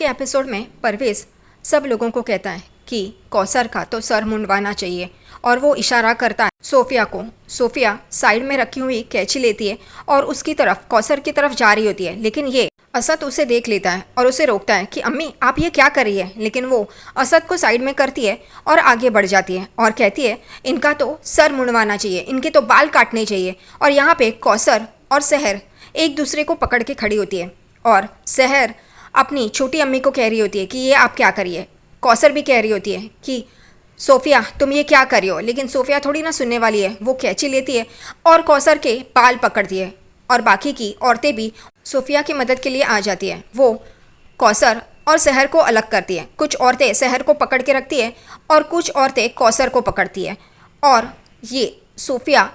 के एपिसोड में परवेज़ सब लोगों को कहता है कि कौसर का तो सर मुंडवाना चाहिए और वो इशारा करता है सोफिया को। सोफिया साइड में रखी हुई कैंची लेती है और उसकी तरफ कौसर की तरफ जा रही होती है, लेकिन ये असद उसे देख लेता है और उसे रोकता है कि अम्मी आप ये क्या कर रही है। लेकिन वो असद को साइड में करती है और आगे बढ़ जाती है और कहती है इनका तो सर मुंडवाना चाहिए, इनके तो बाल काटने चाहिए। और यहाँ पे कौसर और सहर एक दूसरे को पकड़ के खड़ी होती है और सहर अपनी छोटी अम्मी को कह रही होती है कि ये आप क्या करिए। कौसर भी कह रही होती है कि सोफिया तुम ये क्या कर रही हो, लेकिन सोफिया थोड़ी ना सुनने वाली है। वो कैंची लेती है और कौसर के बाल पकड़ती है और बाकी की औरतें भी सोफिया की मदद के लिए आ जाती है। वो कौसर और सहर को अलग करती है। कुछ औरतें सहर को पकड़ के रखती है और कुछ औरतें कौसर को पकड़ती है। और ये सोफिया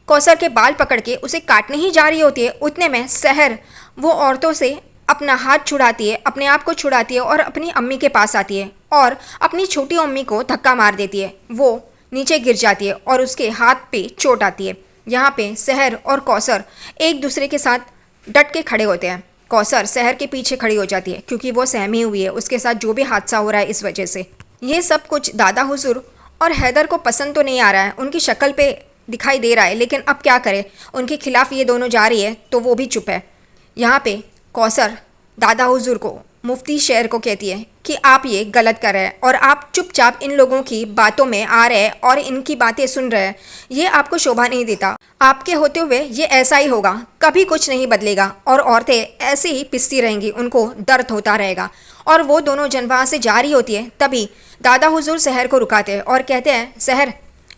कौसर के बाल पकड़ के उसे काटने ही जा रही होती है, उतने में सहर वो औरतों से अपना हाथ छुड़ाती है, अपने आप को छुड़ाती है और अपनी अम्मी के पास आती है और अपनी छोटी अम्मी को धक्का मार देती है। वो नीचे गिर जाती है और उसके हाथ पे चोट आती है। यहाँ पे सहर और कौसर एक दूसरे के साथ डट के खड़े होते हैं। कौसर सहर के पीछे खड़ी हो जाती है क्योंकि वो सहमी हुई है उसके साथ जो भी हादसा हो रहा है इस वजह से। ये सब कुछ दादा हुजूर और हैदर को पसंद तो नहीं आ रहा है, उनकी शक्ल पे दिखाई दे रहा है, लेकिन अब क्या करें, उनके खिलाफ ये दोनों जा रही है तो वो भी चुप है। यहाँ पे कौसर दादा हुजूर को मुफ्ती शेर को कहती है कि आप ये गलत कर रहे हैं और आप चुपचाप इन लोगों की बातों में आ रहे हैं और इनकी बातें सुन रहे हैं। ये आपको शोभा नहीं देता, आपके होते हुए ये ऐसा ही होगा, कभी कुछ नहीं बदलेगा और औरतें ऐसे ही पिसती रहेंगी, उनको दर्द होता रहेगा। और वो दोनों जन वहाँ से जा रही होती है, तभी दादा हुजूर सहर को रुकाते हैं और कहते हैं सहर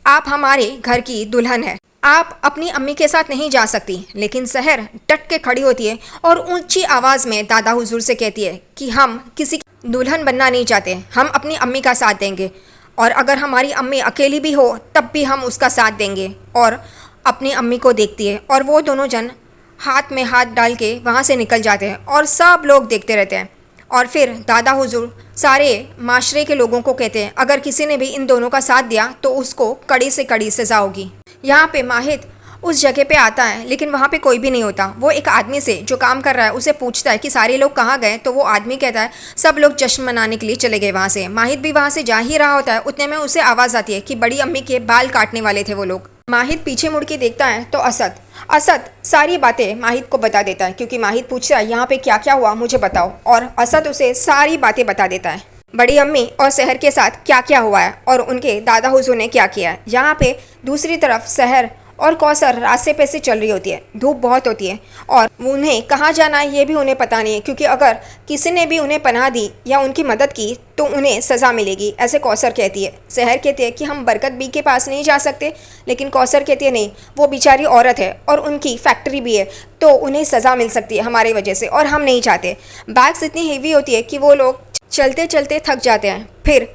आप हमारे घर की दुल्हन है, आप अपनी अम्मी के साथ नहीं जा सकती। लेकिन सहर डट के खड़ी होती है और ऊंची आवाज़ में दादा हुजूर से कहती है कि हम किसी की दुल्हन बनना नहीं चाहते, हम अपनी अम्मी का साथ देंगे और अगर हमारी अम्मी अकेली भी हो तब भी हम उसका साथ देंगे। और अपनी अम्मी को देखती है और वो दोनों जन हाथ में हाथ डाल के वहाँ से निकल जाते हैं और सब लोग देखते रहते हैं। और फिर दादा हुजूर सारे माशरे के लोगों को कहते हैं अगर किसी ने भी इन दोनों का साथ दिया तो उसको कड़ी से कड़ी सज़ा होगी। यहाँ पे माहिद उस जगह पे आता है लेकिन वहाँ पे कोई भी नहीं होता। वो एक आदमी से जो काम कर रहा है उसे पूछता है कि सारे लोग कहाँ गए, तो वो आदमी कहता है सब लोग जश्न मनाने के लिए चले गए वहाँ से। माहिद भी वहाँ से जा ही रहा होता है, उतने में उसे आवाज़ आती है कि बड़ी अम्मी के बाल काटने वाले थे वो लोग। माहिद पीछे मुड़ के देखता है तो असद सारी बातें माहिद को बता देता है क्योंकि माहिद पूछता है यहाँ पे क्या क्या हुआ मुझे बताओ, और असद उसे सारी बातें बता देता है, बड़ी अम्मी और सहर के साथ क्या क्या हुआ है और उनके दादा हुजूर ने क्या किया है। यहाँ पे दूसरी तरफ सहर और कौसर रास्ते पे से चल रही होती है, धूप बहुत होती है और उन्हें कहाँ जाना है ये भी उन्हें पता नहीं है क्योंकि अगर किसी ने भी उन्हें पनाह दी या उनकी मदद की तो उन्हें सज़ा मिलेगी, ऐसे कौसर कहती है। सहर कहती है कि हम बरकत बी के पास नहीं जा सकते, लेकिन कौसर कहती है नहीं वो बेचारी औरत है और उनकी फैक्ट्री भी है तो उन्हें सज़ा मिल सकती है हमारी वजह से और हम नहीं चाहते। बैग्स इतनी हेवी होती है कि वो लोग चलते चलते थक जाते हैं। फिर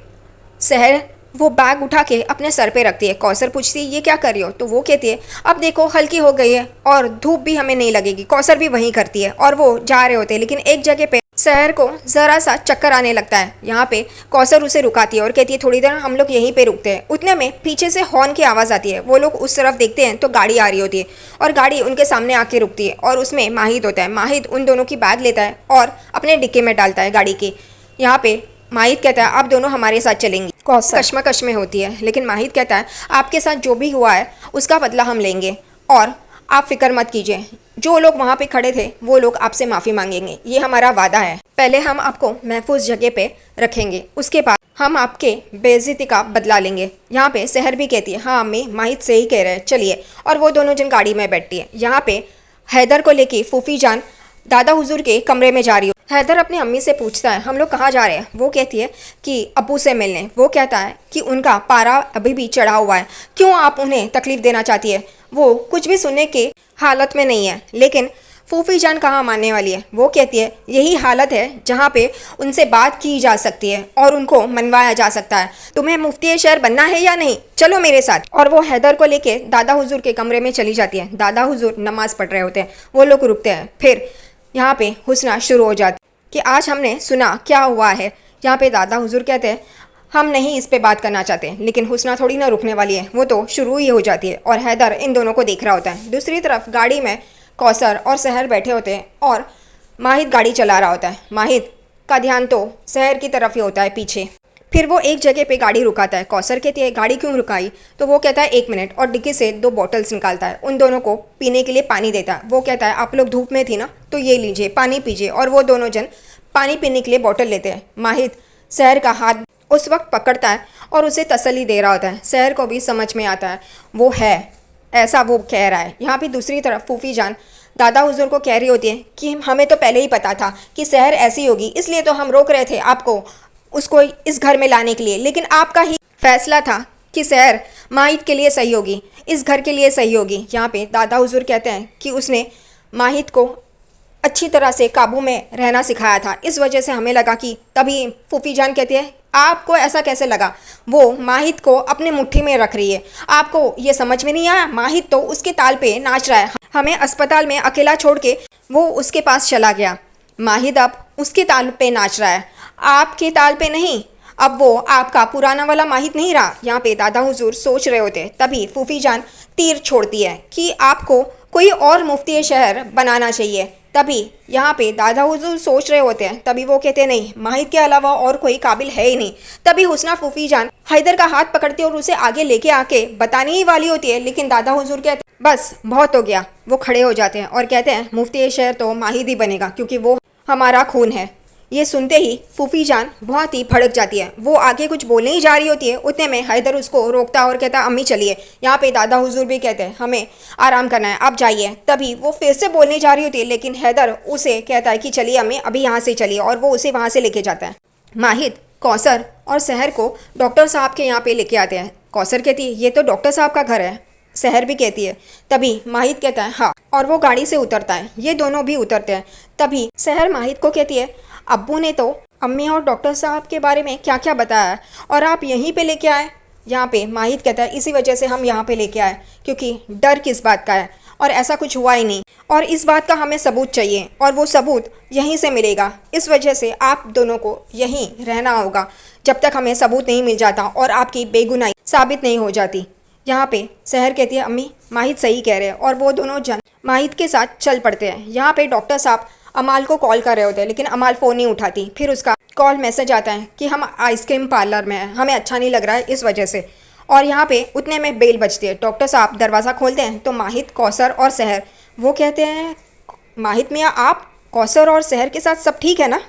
सहर वो बैग उठा के अपने सर पे रखती है। कौसर पूछती है ये क्या कर रही हो, तो वो कहती है अब देखो हल्की हो गई है और धूप भी हमें नहीं लगेगी। कौसर भी वहीं करती है और वो जा रहे होते हैं, लेकिन एक जगह पे सहर को ज़रा सा चक्कर आने लगता है। यहाँ पे कौसर उसे रुकाती है और कहती है थोड़ी देर हम लोग यहीं पे रुकते हैं। उतने में पीछे से हॉर्न की आवाज़ आती है, वो लोग उस तरफ देखते हैं तो गाड़ी आ रही होती है और गाड़ी उनके सामने आके रुकती है और उसमें माहिद होता है। माहिद उन दोनों की बैग लेता है और अपने डिक्के में डालता है गाड़ी के। यहाँ पे माहिद कहता है आप दोनों हमारे साथ चलेंगी। कौसर कश्मकश में होती है, लेकिन माहिद कहता है आपके साथ जो भी हुआ है उसका बदला हम लेंगे और आप फिक्र मत कीजिए, जो लोग वहाँ पे खड़े थे वो लोग आपसे माफ़ी मांगेंगे, ये हमारा वादा है। पहले हम आपको महफूज जगह पे रखेंगे, उसके बाद हम आपके बेइज्जती का बदला लेंगे। यहाँ पे सहर भी कहती है हाँ अम्मी माहिद से ही कह रहे हैं चलिए, और वो दोनों जन गाड़ी में बैठती है। यहाँ पे हैदर को लेके फूफी जान दादा हुजूर के कमरे में जा रही हो। हैदर अपनी अम्मी से पूछता है हम लोग कहाँ जा रहे हैं, वो कहती है कि अब्बू से मिलने। वो कहता है कि उनका पारा अभी भी चढ़ा हुआ है, क्यों आप उन्हें तकलीफ़ देना चाहती है, वो कुछ भी सुनने की हालत में नहीं है। लेकिन फूफी जान कहाँ मानने वाली है, वो कहती है यही हालत है जहाँ पे उनसे बात की जा सकती है और उनको मनवाया जा सकता है, तुम्हें मुफ्ती शहर बनना है या नहीं, चलो मेरे साथ। और वो हैदर को लेके दादा हुजूर के कमरे में चली जाती है। दादा हुजूर नमाज पढ़ रहे होते हैं, वो लोग रुकते हैं। फिर यहाँ पे हुस्ना शुरू हो जाती कि आज हमने सुना क्या हुआ है। यहाँ पे दादा हुजूर कहते हैं हम नहीं इस पे बात करना चाहते, लेकिन हुस्ना थोड़ी ना रुकने वाली है, वो तो शुरू ही हो जाती है और हैदर इन दोनों को देख रहा होता है। दूसरी तरफ गाड़ी में कौसर और सहर बैठे होते हैं और माहिद गाड़ी चला रहा होता है। माहिद का ध्यान तो शहर की तरफ ही होता है पीछे। फिर वो एक जगह पे गाड़ी रुकाता है। कौसर कहती है गाड़ी क्यों रुकाई, तो वो कहता है 1 मिनट, और डिक्की से 2 बॉटल्स निकालता है। उन दोनों को पीने के लिए पानी देता है। वो कहता है आप लोग धूप में थी ना, तो ये लीजिए पानी पीजिए, और वो दोनों जन पानी पीने के लिए बॉटल लेते हैं। माहिद शहर का हाथ उस वक्त पकड़ता है और उसे तसल्ली दे रहा होता है। शहर को भी समझ में आता है वो है ऐसा वो कह रहा है। यहाँ पे दूसरी तरफ फूफी जान दादा हुजूर को कह रही होती है कि हमें तो पहले ही पता था कि शहर ऐसी होगी, इसलिए तो हम रोक रहे थे आपको उसको इस घर में लाने के लिए, लेकिन आपका ही फैसला था कि शहर माहिद के लिए सही होगी, इस घर के लिए सही होगी। यहाँ पे दादा हुजूर कहते हैं कि उसने माहिद को अच्छी तरह से काबू में रहना सिखाया था, इस वजह से हमें लगा कि, तभी फूफी जान कहती है आपको ऐसा कैसे लगा, वो माहिद को अपने मुट्ठी में रख रही है, आपको ये समझ में नहीं आया, माहिद तो उसके ताल पे नाच रहा है, हमें अस्पताल में अकेला छोड़ के वो उसके पास चला गया, माहिद अब उसके ताल पे नाच रहा है, आपके ताल पे नहीं, अब वो आपका पुराना वाला माहिद नहीं रहा। यहाँ पे दादा हुजूर सोच रहे होते, तभी फूफी जान तीर छोड़ती है कि आपको कोई और मुफ्ती शहर बनाना चाहिए। तभी यहाँ पे दादा हुजूर सोच रहे होते हैं, तभी वो कहते नहीं माहिद के अलावा और कोई काबिल है ही नहीं। तभी हुस्ना फूफी जान हैदर का हाथ पकड़ती है और उसे आगे लेके आके बताने ही वाली होती है, लेकिन दादा हुजूर कहते बस बहुत हो गया। वो खड़े हो जाते हैं और कहते हैं मुफ्ती शहर तो माहिद ही बनेगा क्योंकि वो हमारा खून है। ये सुनते ही फूफी जान बहुत ही भड़क जाती है। वो आगे कुछ बोलने ही जा रही होती है, उतने में हैदर उसको रोकता है और कहता है अम्मी चलिए। यहाँ पे दादा हुजूर भी कहते हैं हमें आराम करना है, आप जाइए। तभी वो फिर से बोलने जा रही होती है, लेकिन हैदर उसे कहता है कि चलिए अम्मी अभी यहाँ से चलिए, और वो उसे वहाँ से लेके जाता है। माहिद कौसर और शहर को डॉक्टर साहब के यहाँ पे लेके आते हैं। कौसर कहती है ये तो डॉक्टर साहब का घर है, शहर भी कहती है। तभी माहिद कहता है हाँ, और वो गाड़ी से उतरता है। ये दोनों भी उतरते हैं। तभी शहर माहिद को कहती है अब्बू ने तो अम्मी और डॉक्टर साहब के बारे में क्या क्या बताया है और आप यहीं पे लेके आए। यहाँ पे माहिद कहता है इसी वजह से हम यहाँ पे लेके आए, क्योंकि डर किस बात का है, और ऐसा कुछ हुआ ही नहीं, और इस बात का हमें सबूत चाहिए, और वो सबूत यहीं से मिलेगा। इस वजह से आप दोनों को यहीं रहना होगा जब तक हमें सबूत नहीं मिल जाता और आपकी बेगुनाही साबित नहीं हो जाती। यहाँ पे शहर कहती है अम्मी माहिद सही कह रहे हैं, और वो दोनों जन माहिद के साथ चल पड़ते हैं। यहाँ पे डॉक्टर साहब अमाल को कॉल कर रहे होते हैं, लेकिन अमाल फ़ोन नहीं उठाती। फिर उसका कॉल मैसेज आता है कि हम आइसक्रीम पार्लर में हैं, हमें अच्छा नहीं लग रहा है इस वजह से। और यहाँ पे उतने में बेल बजती है। डॉक्टर साहब दरवाज़ा खोलते हैं तो माहिद कौसर और शहर वो कहते हैं माहिद मियाँ आप कौसर और शहर के साथ सब ठीक है ना।